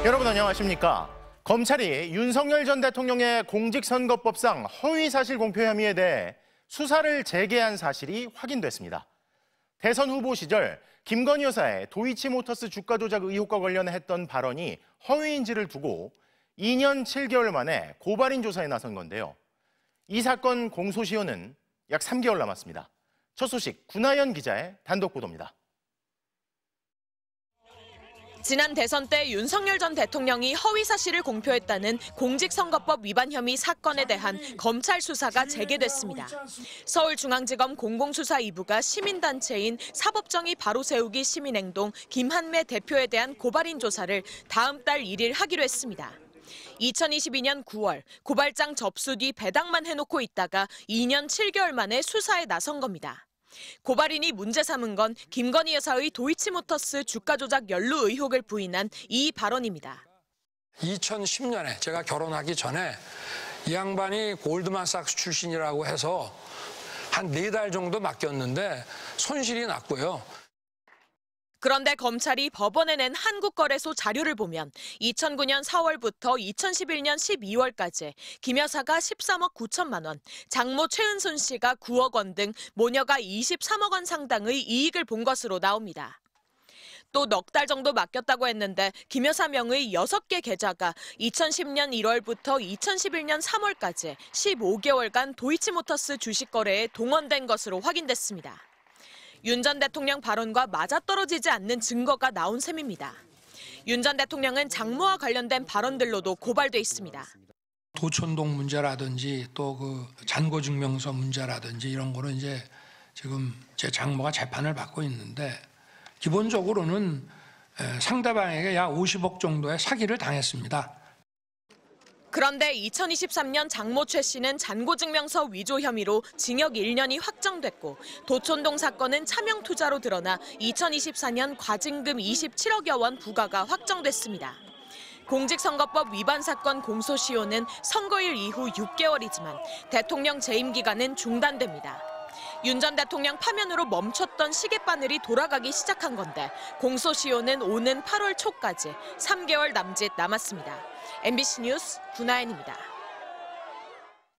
여러분 안녕하십니까? 검찰이 윤석열 전 대통령의 공직선거법상 허위사실 공표 혐의에 대해 수사를 재개한 사실이 확인됐습니다. 대선 후보 시절 김건희 여사의 도이치모터스 주가 조작 의혹과 관련해 했던 발언이 허위인지를 두고 2년 7개월 만에 고발인 조사에 나선 건데요. 이 사건 공소시효는 약 3개월 남았습니다. 첫 소식 구나연 기자의 단독 보도입니다. 지난 대선 때 윤석열 전 대통령이 허위 사실을 공표했다는 공직선거법 위반 혐의 사건에 대한 검찰 수사가 재개됐습니다. 서울중앙지검 공공수사 2부가 시민단체인 사법정의 바로세우기 시민행동 김한매 대표에 대한 고발인 조사를 다음 달 1일 하기로 했습니다. 2022년 9월 고발장 접수 뒤 배당만 해놓고 있다가 2년 7개월 만에 수사에 나선 겁니다. 고발인이 문제 삼은 건 김건희 여사의 도이치모터스 주가 조작 연루 의혹을 부인한 이 발언입니다. 2010년에 제가 결혼하기 전에 이 양반이 골드만삭스 출신이라고 해서 한 4달 정도 맡겼는데 손실이 났고요. 그런데 검찰이 법원에 낸 한국거래소 자료를 보면 2009년 4월부터 2011년 12월까지 김 여사가 13억 9천만 원, 장모 최은순 씨가 9억 원 등 모녀가 23억 원 상당의 이익을 본 것으로 나옵니다. 또 넉 달 정도 맡겼다고 했는데 김 여사 명의 6개 계좌가 2010년 1월부터 2011년 3월까지 15개월간 도이치모터스 주식 거래에 동원된 것으로 확인됐습니다. 윤 전 대통령 발언과 맞아떨어지지 않는 증거가 나온 셈입니다. 윤 전 대통령은 장모와 관련된 발언들로도 고발돼 있습니다. 도촌동 문제라든지 또 그 잔고증명서 문제라든지 이런 거는 이제 지금 제 장모가 재판을 받고 있는데 기본적으로는 상대방에게 약 50억 정도의 사기를 당했습니다. 그런데 2023년 장모 최 씨는 잔고증명서 위조 혐의로 징역 1년이 확정됐고 도촌동 사건은 차명 투자로 드러나 2024년 과징금 27억여 원 부과가 확정됐습니다. 공직선거법 위반 사건 공소시효는 선거일 이후 6개월이지만 대통령 재임 기간은 중단됩니다. 윤 전 대통령 파면으로 멈췄던 시계바늘이 돌아가기 시작한 건데 공소시효는 오는 8월 초까지 3개월 남짓 남았습니다. MBC 뉴스 구나연입니다.